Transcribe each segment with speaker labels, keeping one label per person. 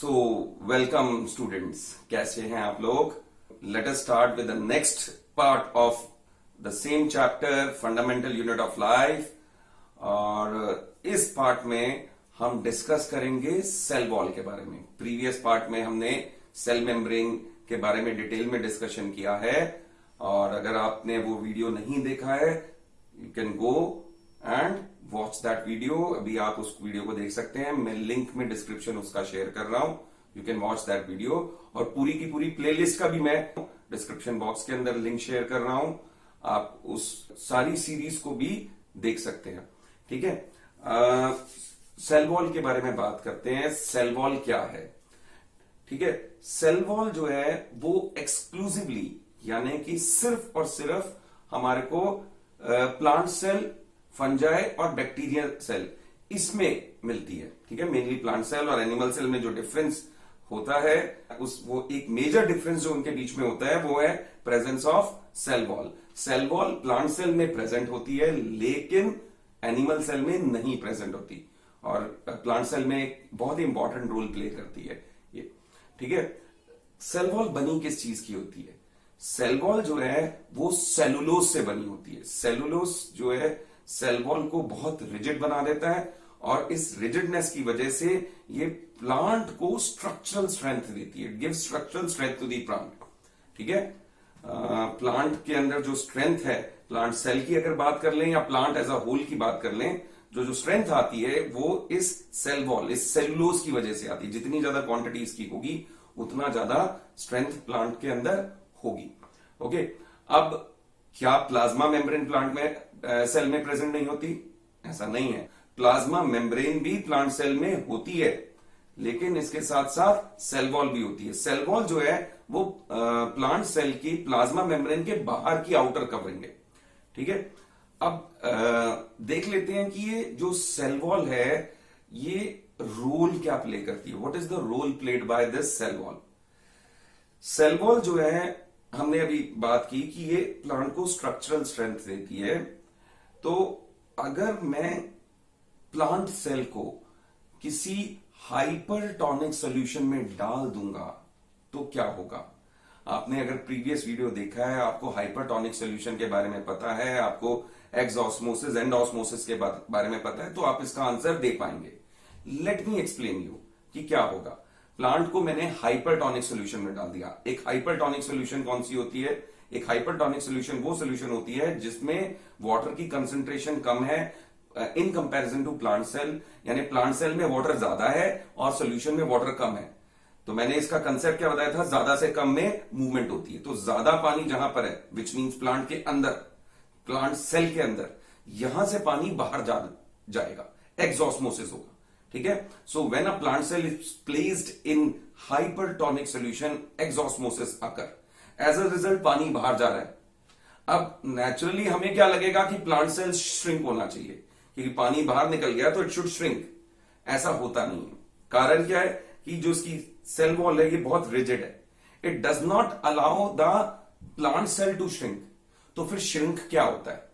Speaker 1: So welcome students, कैसे हैं आप लोग। Let us start with the next part of the same chapter, fundamental unit of life. और इस पार्ट में हम डिस्कस करेंगे सेल वॉल के बारे में। प्रीवियस पार्ट में हमने सेल मेम्ब्रेन के बारे में डिटेल में डिस्कशन किया है, और अगर आपने वो वीडियो नहीं देखा है, you can go and watch that video. अभी आप उस वीडियो को देख सकते हैं, मैं लिंक में डिस्क्रिप्शन उसका शेयर कर रहा हूं, you can watch that video. और पूरी की पूरी प्लेलिस्ट का भी मैं डिस्क्रिप्शन बॉक्स के अंदर लिंक शेयर कर रहा हूं, आप उस सारी सीरीज को भी देख सकते हैं। ठीक है, सेल वॉल के बारे में बात करते हैं। सेल वॉल क्या है? ठीक है, सेल वॉल जो है वो एक्सक्लूसिवली यानी कि सिर्फ और सिर्फ हमारे को प्लांट सेल, फंजाई और बैक्टीरिया सेल इसमें मिलती है। ठीक है, मेनली प्लांट सेल और एनिमल सेल में जो डिफरेंस होता है, वो एक मेजर डिफरेंस जो उनके बीच में होता है वो है presence of cell wall. Cell wall plant cell में प्रेजेंट होती है, लेकिन एनिमल सेल में नहीं प्रेजेंट होती, और प्लांट सेल में एक बहुत ही इंपॉर्टेंट रोल प्ले करती है ये। ठीक है, सेल वॉल बनी किस चीज की होती है? सेल वॉल जो है वो सेलुलोज से बनी होती है। सेलुलोज जो है सेल वॉल को बहुत रिजिड बना देता है, और इस रिजिडनेस की वजह से ये प्लांट को स्ट्रक्चरल स्ट्रेंथ देती है, give structural strength to the plant. ठीक है, प्लांट के अंदर जो स्ट्रेंथ है, प्लांट सेल की अगर बात कर लें या प्लांट एज अ होल की बात कर लें, जो स्ट्रेंथ आती है वो इस सेल वॉल, इस सेलुलोज की वजह से आती है। जितनी ज्यादा क्वांटिटी इसकी होगी उतना ज्यादा स्ट्रेंथ प्लांट के अंदर होगी। ओके, अब क्या प्लाज्मा मेम्ब्रेन प्लांट में सेल में प्रेजेंट नहीं होती? ऐसा नहीं है, प्लाज्मा मेम्ब्रेन भी प्लांट सेल में होती है, लेकिन इसके साथ साथ सेल वॉल भी होती है। सेल वॉल जो है वो प्लांट सेल की प्लाज्मा मेम्ब्रेन के बाहर की आउटर कवरिंग है। ठीक है, अब देख लेते हैं कि ये जो सेल वॉल है ये रोल क्या प्ले करती है। What is the role played by this cell wall? Cell wall जो है, हमने अभी बात की कि ये प्लांट को स्ट्रक्चरल स्ट्रेंथ देती है। तो अगर मैं प्लांट सेल को किसी हाइपरटोनिक सॉल्यूशन में डाल दूंगा तो क्या होगा? आपने अगर प्रीवियस वीडियो देखा है, आपको हाइपरटोनिक सॉल्यूशन के बारे में पता है, आपको एक्सऑस्मोसिस एंड ऑस्मोसिस के बारे में पता है, तो आप इसका आंसर दे पाएंगे। लेट मी एक्सप्लेन यू कि क्या होगा। प्लांट को मैंने हाइपरटोनिक सॉल्यूशन में डाल दिया। एक हाइपरटोनिक सॉल्यूशन कौन सी होती है? एक हाइपरटोनिक सॉल्यूशन वो सॉल्यूशन होती है जिसमें वाटर की कंसंट्रेशन कम है in comparison to plant cell, यानी प्लांट सेल में वाटर ज्यादा है और सॉल्यूशन में वाटर कम है। तो मैंने इसका कंसेप्ट क्या बताया था? ज्यादा से कम में मूवमेंट होती है। तो ज्यादा पानी जहां पर है, विच मीन्स प्लांट के अंदर, प्लांट सेल के अंदर, यहां से पानी बाहर जाएगा, एक्सऑस्मोसिस होगा। ठीक है, so when a plant cell is placed in hypertonic solution, exosmosis occur, as a result पानी बाहर जा रहा है। अब नेचुरली हमें क्या लगेगा कि प्लांट सेल श्रिंक होना चाहिए, क्योंकि पानी बाहर निकल गया तो इट शुड श्रिंक। ऐसा होता नहीं है। कारण क्या है कि जो इसकी सेल वॉल है ये बहुत रिजिड है, it does not allow the plant cell to shrink. तो फिर श्रिंक क्या होता है?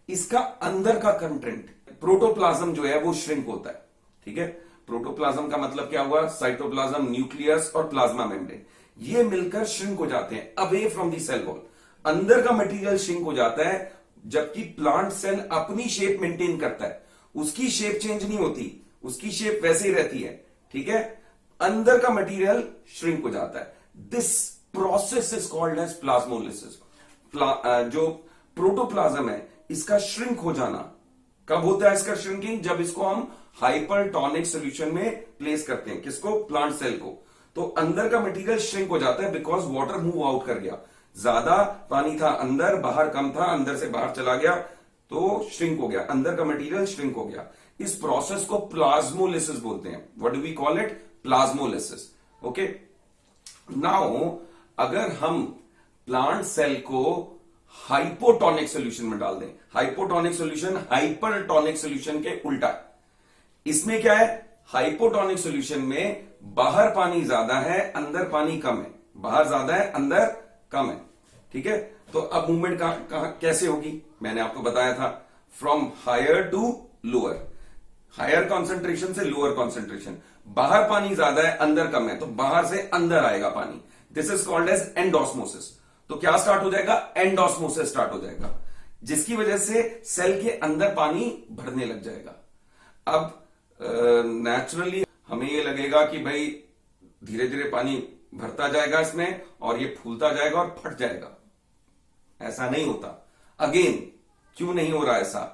Speaker 1: इसका अंदर का कंटेंट, प्रोटोप्लाज्म जो है वो श्रिंक होता है। ठीक है, प्रोटोप्लाज्म का मतलब क्या हुआ? साइटोप्लाज्म, न्यूक्लियस और प्लाज्मा मेम्ब्रेन, ये मिलकर श्रिंक हो जाते हैं away from the cell wall. अंदर का मटेरियल श्रिंक हो जाता है, जबकि प्लांट सेल अपनी शेप मेंटेन करता है, उसकी शेप चेंज नहीं होती, उसकी शेप वैसे ही रहती है। ठीक है, अंदर का मटेरियल श्रिंक हो जाता है। This process is called as plasmolysis. जो प्रोटोप्लाज्म है इसका श्रिंक हो जाना कब होता है? इसका श्रिंकिंग जब इसको हम हाइपरटोनिक सॉल्यूशन में प्लेस करते हैं। किसको? प्लांट सेल को। तो अंदर का मटेरियल श्रिंक हो जाता है बिकॉज वाटर मूव आउट कर गया। ज्यादा पानी था अंदर, बाहर कम था, अंदर से बाहर चला गया तो श्रिंक हो गया, अंदर का मटेरियल श्रिंक हो गया। इस प्रोसेस को प्लाज्मोलिसिस बोलते हैं। What do we call it? Plasmolysis. Okay, now अगर हम प्लांट सेल को हाइपोटोनिक सॉल्यूशन में डाल दें, हाइपोटोनिक सॉल्यूशन हाइपरटोनिक सॉल्यूशन के उल्टा। इसमें क्या है? हाइपोटोनिक सॉल्यूशन में बाहर पानी ज्यादा है, अंदर पानी कम है। बाहर ज्यादा है, अंदर कम है। ठीक है, तो अब मूवमेंट कैसे होगी? मैंने आपको बताया था, from higher to lower, higher concentration से लोअर कॉन्सेंट्रेशन। बाहर पानी ज्यादा है, अंदर कम है, तो बाहर से अंदर आएगा पानी। This is called as endosmosis. तो क्या स्टार्ट हो जाएगा? एंडोस्मोसिस स्टार्ट हो जाएगा, जिसकी वजह से सेल के अंदर पानी भरने लग जाएगा। अब नेचुरली हमें ये लगेगा कि भाई धीरे धीरे पानी भरता जाएगा इसमें और ये फूलता जाएगा और फट जाएगा। ऐसा नहीं होता। अगेन, क्यों नहीं हो रहा ऐसा?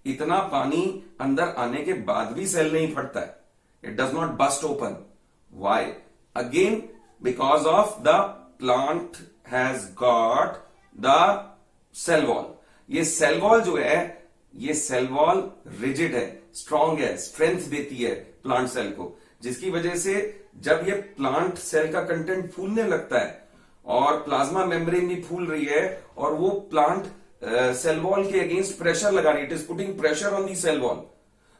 Speaker 1: इतना पानी अंदर आने के बाद भी सेल नहीं फटता है। It does not burst open. Why? Again, because of the plant has got the cell wall. ये सेल वॉल जो है, ये सेल वॉल रिजिड है, स्ट्रांग है, स्ट्रेंथ देती है प्लांट सेल को, जिसकी वजह से जब ये प्लांट सेल का कंटेंट फूलने लगता है और प्लाज्मा मेम्ब्रेन भी फूल रही है और वो प्लांट सेल वॉल के अगेंस्ट प्रेशर लगा रही है, it is putting pressure on the cell wall.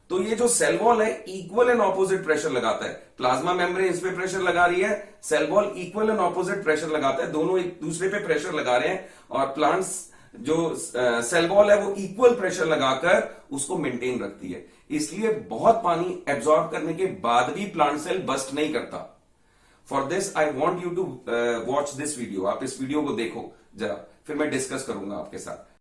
Speaker 1: तो ये जो सेल वॉल है इक्वल एंड ऑपोजिट प्रेशर लगाता है। प्लाज्मा मेम्ब्रेन इस पे प्रेशर लगा रही है, cell wall equal and opposite pressure लगाता है, दोनों एक दूसरे पे प्रेशर लगा रहे हैं और प्लांट्स जो सेल वॉल है वो इक्वल प्रेशर लगाकर उसको मेंटेन रखती है। इसलिए बहुत पानी एब्जॉर्ब करने के बाद भी प्लांट सेल बस्ट नहीं करता। For this I want you to watch this video. आप इस वीडियो को देखो जरा, फिर मैं डिस्कस करूंगा आपके साथ।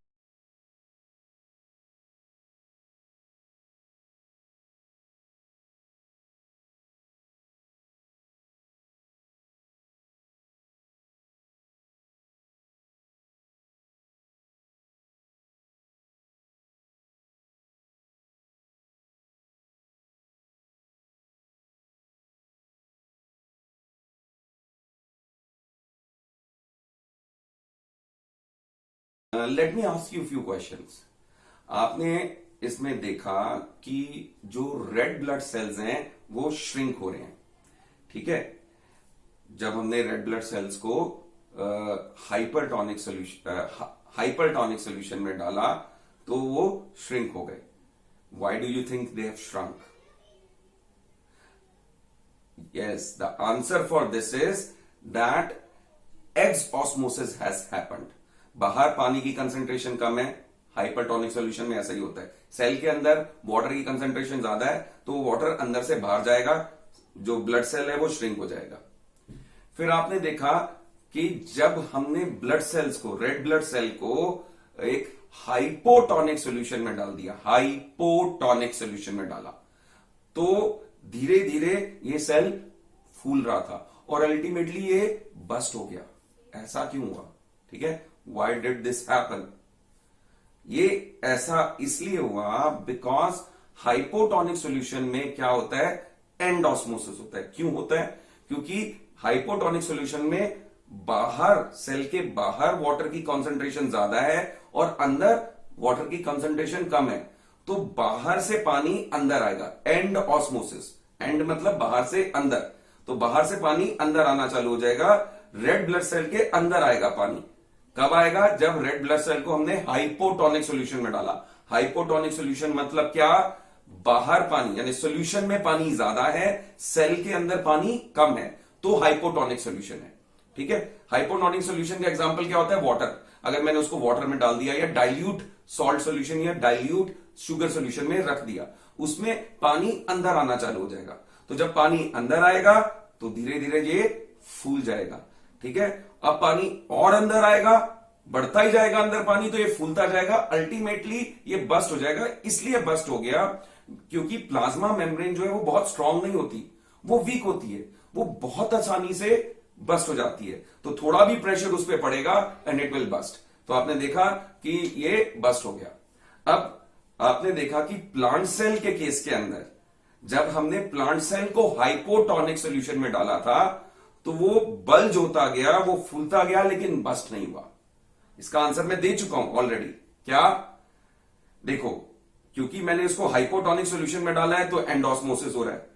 Speaker 1: Let me ask you few questions. आपने इसमें देखा कि जो रेड ब्लड सेल्स हैं वो श्रिंक हो रहे हैं, ठीक है। जब हमने रेड ब्लड सेल्स को हाइपरटोनिक सोल्यूशन में डाला तो वो श्रिंक हो गए। Why do you think they have shrunk? Yes, the answer for this is that exosmosis has happened. बाहर पानी की कंसेंट्रेशन कम है, हाइपरटोनिक सॉल्यूशन में ऐसा ही होता है। सेल के अंदर वाटर की कंसेंट्रेशन ज्यादा है तो वाटर अंदर से बाहर जाएगा, जो ब्लड सेल है वो श्रिंक हो जाएगा। फिर आपने देखा कि जब हमने ब्लड सेल्स को, रेड ब्लड सेल को एक हाइपोटोनिक सॉल्यूशन में डाल दिया, हाइपोटोनिक सॉल्यूशन में डाला, तो धीरे धीरे ये सेल फूल रहा था और अल्टीमेटली ये बस्ट हो गया। ऐसा क्यों हुआ? ठीक है, Why did this happen? ये ऐसा इसलिए हुआ बिकॉज हाइपोटोनिक सॉल्यूशन में क्या होता है? एंडोस्मोसिस होता है। क्यों होता है? क्योंकि हाइपोटोनिक सॉल्यूशन में बाहर, सेल के बाहर वाटर की कंसंट्रेशन ज्यादा है और अंदर वाटर की कंसंट्रेशन कम है, तो बाहर से पानी अंदर आएगा। एंड ऑस्मोसिस, एंड मतलब बाहर से अंदर, तो बाहर से पानी अंदर आना चालू हो जाएगा। रेड ब्लड सेल के अंदर आएगा पानी। कब आएगा? जब रेड ब्लड सेल को हमने हाइपोटोनिक सॉल्यूशन में डाला। हाइपोटोनिक सॉल्यूशन मतलब क्या? बाहर पानी, यानी सॉल्यूशन में पानी ज्यादा है, सेल के अंदर पानी कम है, तो हाइपोटोनिक सॉल्यूशन है। ठीक है, हाइपोटोनिक सॉल्यूशन का एग्जांपल क्या होता है? वाटर। अगर मैंने उसको वाटर में डाल दिया या डाइल्यूट सॉल्ट सॉल्यूशन या डाइल्यूट शुगर सॉल्यूशन में रख दिया, उसमें पानी अंदर आना चालू हो जाएगा। तो जब पानी अंदर आएगा तो धीरे धीरे ये फूल जाएगा। ठीक है, अब पानी और अंदर आएगा, बढ़ता ही जाएगा अंदर पानी, तो ये फूलता जाएगा, अल्टीमेटली ये बस्ट हो जाएगा। इसलिए बस्ट हो गया क्योंकि प्लाज्मा मेम्ब्रेन जो है वो बहुत स्ट्रांग नहीं होती, वो वीक होती है, वो बहुत आसानी से बस्ट हो जाती है। तो थोड़ा भी प्रेशर उस पर पड़ेगा एंड इट विल बस्ट। तो आपने देखा कि ये बस्ट हो गया। अब आपने देखा कि प्लांट सेल के केस के अंदर जब हमने प्लांट सेल को हाइपोटोनिक सॉल्यूशन में डाला था तो वो बल्ज होता गया, वो फूलता गया, लेकिन बस्ट नहीं हुआ। इसका आंसर मैं दे चुका हूं ऑलरेडी। क्या? देखो, क्योंकि मैंने इसको हाइपोटोनिक सॉल्यूशन में डाला है तो एंडोस्मोसिस हो रहा है।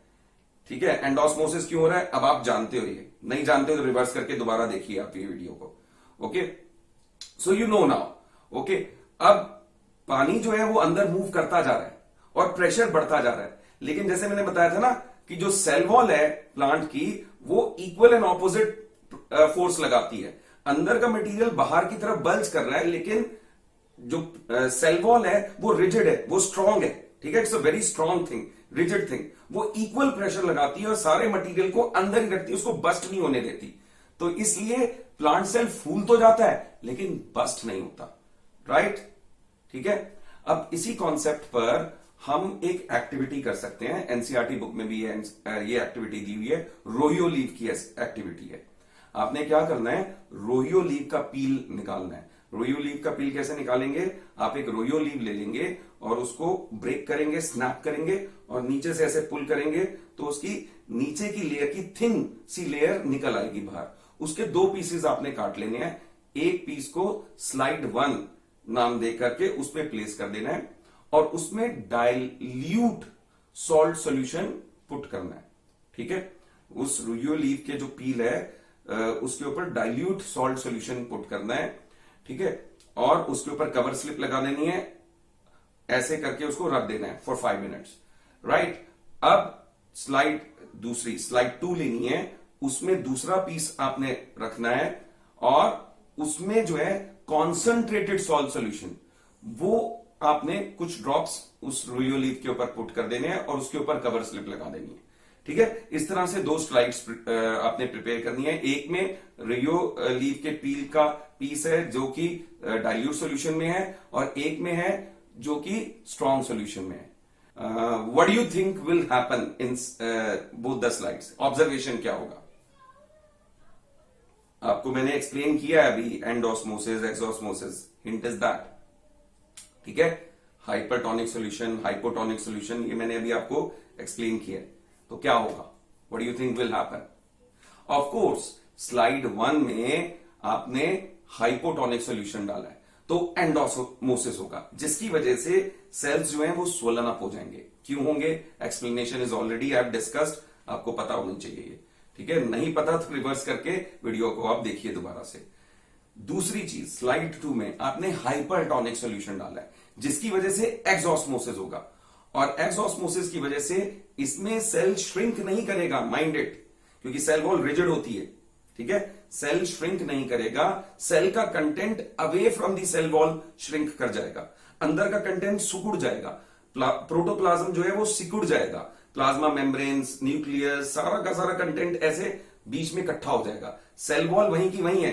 Speaker 1: ठीक है, एंडोस्मोसिस क्यों हो रहा है अब आप जानते हो। ये नहीं जानते हो तो रिवर्स करके दोबारा देखिए आप ये वीडियो को। Okay, so you know now. Okay, अब पानी जो है वो अंदर मूव करता जा रहा है और प्रेशर बढ़ता जा रहा है, लेकिन जैसे मैंने बताया था ना कि जो सेल वॉल है प्लांट की वो इक्वल एंड ऑपोजिट फोर्स लगाती है। अंदर का मटेरियल बाहर की तरफ बल्ज कर रहा है, लेकिन जो सेल वॉल है वो रिजिड है, वो स्ट्रांग है। ठीक है, it's a very strong thing, rigid thing, वो इक्वल प्रेशर लगाती है और सारे मटेरियल को अंदर ही रखती है, उसको बस्ट नहीं होने देती। तो इसलिए प्लांट सेल फूल तो जाता है लेकिन बस्ट नहीं होता, राइट? ठीक है। अब इसी कॉन्सेप्ट पर हम एक एक्टिविटी कर सकते हैं, एनसीईआरटी बुक में भी ये एक्टिविटी दी हुई है, रोहियो लीव की एक्टिविटी है। आपने क्या करना है, रोहियो लीव का पील निकालना है। रोहियो लीव का पील कैसे निकालेंगे, आप एक रोहियो लीव ले लेंगे और उसको ब्रेक करेंगे, स्नैप करेंगे और नीचे से ऐसे पुल करेंगे तो उसकी नीचे की लेयर की थिन सी लेयर निकल आएगी बाहर। उसके 2 पीसेस आपने काट लेने हैं, एक पीस को स्लाइड 1 नाम दे करके उस पर प्लेस कर देना है और उसमें डाइल्यूट सॉल्ट सॉल्यूशन पुट करना है। ठीक है, उस रोहियो लीव के जो पील है उसके ऊपर डाइल्यूट सॉल्ट सॉल्यूशन पुट करना है। ठीक है, और उसके ऊपर कवर स्लिप लगा देनी है, ऐसे करके उसको रख देना है फॉर 5 मिनट्स, राइट? अब दूसरी स्लाइड 2 लेनी है, उसमें दूसरा पीस आपने रखना है और उसमें जो है कॉन्सेंट्रेटेड सॉल्ट सॉल्यूशन वो आपने कुछ ड्रॉप्स उस रोहियो लीव के ऊपर पुट कर देने हैं और उसके ऊपर कवर स्लिप लगा देनी है। ठीक है, इस तरह से 2 स्लाइड्स आपने प्रिपेयर करनी है। एक में रोहियो लीव के पील का पीस है जो कि डाइल्यूट सॉल्यूशन में है और एक में है जो कि स्ट्रॉन्ग सॉल्यूशन में है। What do you think will happen in both the slides? Observation क्या होगा? आपको मैंने एक्सप्लेन किया है अभी, endosmosis, exosmosis, hint is that. ठीक है, हाइपरटोनिक सॉल्यूशन, हाइपोटोनिक सॉल्यूशन, ये मैंने अभी आपको एक्सप्लेन किया है। तो क्या होगा, what do you think will happen? Of course slide 1 में आपने हाइपोटोनिक सॉल्यूशन डाला है तो एंडोस्मोसिस होगा, जिसकी वजह से सेल्स जो हैं वो स्वलन अप हो जाएंगे। क्यों होंगे? Explanation is already I have discussed, आपको पता होनी चाहिए ये। ठीक है, नहीं पता तो रिवर्स करके वीडियो को आप देखिए दोबारा से। दूसरी चीज, स्लाइड 2 में आपने हाइपरटोनिक सॉल्यूशन डाला है जिसकी वजह से एक्सोस्मोसिस होगा और एक्सोस्मोसिस की वजह से इसमें सेल श्रिंक नहीं करेगा, माइंड इट, क्योंकि सेल वॉल रिजिड होती है। ठीक है, सेल श्रिंक नहीं करेगा, सेल का content away from the cell wall shrink कर जाएगा, अंदर का कंटेंट सिकुड़ जाएगा, प्रोटोप्लाज्म जो है वो सिकुड़ जाएगा, प्लाज्मा मेम्ब्रेन्स, न्यूक्लियस, सारा का सारा कंटेंट ऐसे बीच में इकट्ठा हो जाएगा, सेल वॉल वहीं की वहीं है,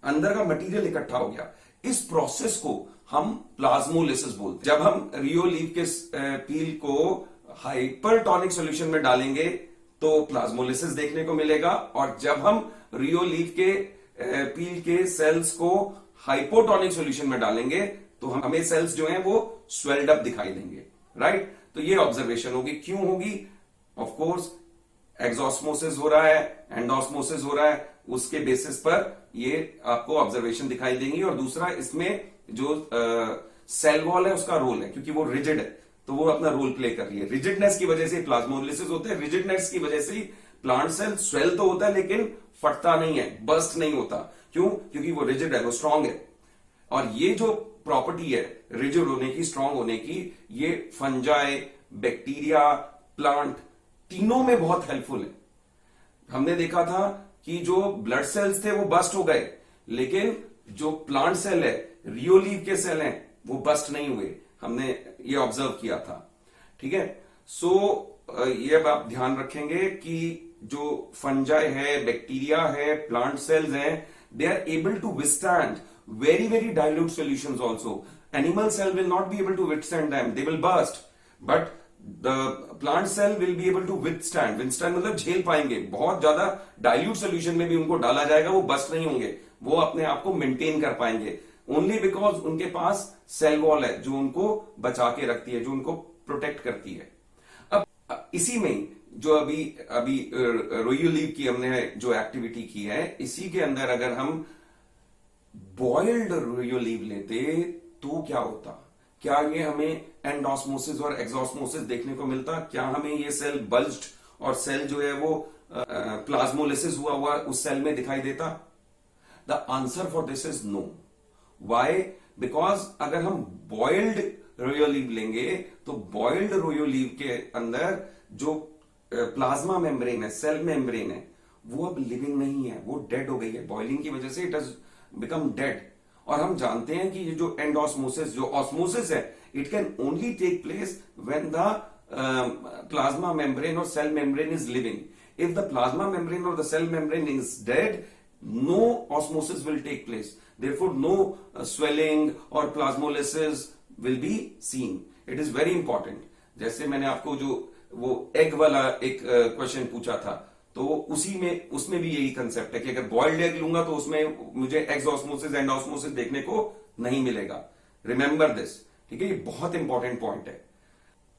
Speaker 1: अंदर का मटेरियल इकट्ठा हो गया। इस प्रोसेस को हम प्लाज्मोलिसिस बोलते हैं। जब हम रोहियो लीव के पील को हाइपरटोनिक सॉल्यूशन में डालेंगे तो प्लाज्मोलिसिस देखने को मिलेगा और जब हम रोहियो लीव के पील के सेल्स को हाइपोटोनिक सॉल्यूशन में डालेंगे तो हमें सेल्स जो हैं वो स्वेल्ड अप दिखाई देंगे, राइट? तो ये ऑब्जर्वेशन होगी। क्यों होगी? ऑफ कोर्स एक्सोस्मोसिस हो रहा है, एंडोस्मोसिस हो रहा है, उसके बेसिस पर ये आपको ऑब्जर्वेशन दिखाई देंगी। और दूसरा, इसमें जो सेल वॉल है उसका रोल है, क्योंकि वो रिजिड है तो वो अपना रोल प्ले कर रही है। रिजिडनेस की वजह से प्लाज्मोलिसिस होता है, रिजिडनेस की वजह से प्लांट सेल स्वेल तो होता है लेकिन फटता नहीं है, बस्ट नहीं होता। क्यों? क्योंकि वो रिजिड है, वो स्ट्रांग है। और ये जो प्रॉपर्टी है रिजिड होने की, स्ट्रांग होने की, ये फंजाई, बैक्टीरिया, प्लांट तीनों में बहुत हेल्पफुल है। हमने देखा था कि जो ब्लड सेल्स थे वो बस्ट हो गए, लेकिन जो प्लांट सेल है, रोहियो लीव के सेल हैं, वो बस्ट नहीं हुए, हमने ये ऑब्जर्व किया था। ठीक है, सो ये अब आप ध्यान रखेंगे कि जो फंजाई है, बैक्टीरिया है, प्लांट सेल्स हैं, they are able to withstand very very dilute solutions also. Animal cell will not be able to withstand them, they will burst, but the plant cell will be able to withstand मतलब झेल पाएंगे। बहुत ज्यादा dilute solution में भी उनको डाला जाएगा, वो बस्ट नहीं होंगे, वो अपने आप को मेंटेन कर पाएंगे, ओनली बिकॉज उनके पास सेल वॉल है जो उनको बचा के रखती है, जो उनको प्रोटेक्ट करती है। अब इसी में जो अभी रोहियो लीव की हमने जो एक्टिविटी की है, इसी के अंदर अगर हम बॉइल्ड रोहियो लीव लेते तो क्या होता? क्या ये हमें एंडोस्मोसिस और एक्सोस्मोसिस देखने को मिलता? क्या हमें ये सेल बल्ज्ड और सेल जो है वो प्लाज्मोलिसिस हुआ उस सेल में दिखाई देता? The answer for this is no. Why? Because अगर हम बॉइल्ड रोहियो लीव लेंगे तो बॉइल्ड रोहियो लीव के अंदर जो प्लाज्मा मेम्ब्रेन है, सेल मेम्ब्रेन है, वो अब लिविंग नहीं है, वो डेड हो गई है। बॉइलिंग की वजह से इट हैज बिकम डेड। और हम जानते हैं कि ये जो एंडोस्मोसिस, जो ऑस्मोसिस है, it can only take place when the plasma membrane or cell membrane is living. If the plasma membrane or the cell membrane is dead, no osmosis will take place. Therefore, no swelling or plasmolysis will be seen. It is very important. जैसे मैंने आपको जो वो egg वाला एक question पूछा था, तो उसमें भी यही कंसेप्ट है कि अगर बॉइल्ड एग लूंगा तो उसमें मुझे एक्स ऑस्मोसिस एंड ऑस्मोसिस देखने को नहीं मिलेगा. Remember this. ठीक है, ये बहुत इंपॉर्टेंट पॉइंट है.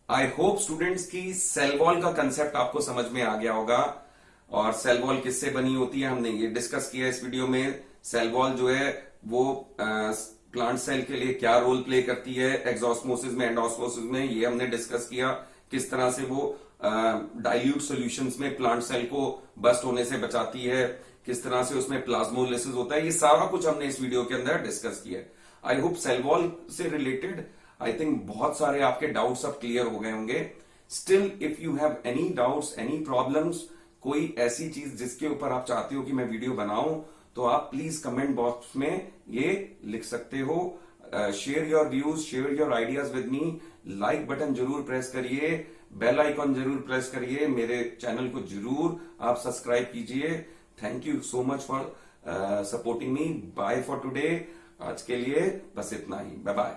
Speaker 1: आई होप स्टूडेंट्स की सेल वॉल का कंसेप्ट आपको समझ में आ गया होगा. और सेल वॉल किससे बनी होती है हमने ये डिस्कस किया इस वीडियो में. सेल वॉल जो है वो प्लांट सेल के लिए क्या रोल प्ले करती है एक्सऑस्मोसिस में, एंडोस्मोसिस में, ये हमने डिस्कस किया. किस तरह से वो डाइल्यूट सॉल्यूशंस में प्लांट सेल को बस्ट होने से बचाती है, किस तरह से उसमें प्लाज्मोलिसिस होता है, ये सारा कुछ हमने इस वीडियो के अंदर डिस्कस किया. आई होप सेल वॉल से रिलेटेड आई थिंक बहुत सारे आपके डाउट्स अब क्लियर हो गए होंगे. Still if you have any doubts, any problems, कोई ऐसी चीज जिसके ऊपर आप चाहते हो कि मैं वीडियो बनाऊं, तो आप प्लीज कमेंट बॉक्स में ये लिख सकते हो. Share your views, share your ideas with me. Like button जरूर प्रेस करिए, बेल आइकॉन जरूर प्रेस करिए, मेरे चैनल को जरूर आप सब्सक्राइब कीजिए. Thank you so much for supporting me. Bye for today. आज के लिए बस इतना ही. Bye bye.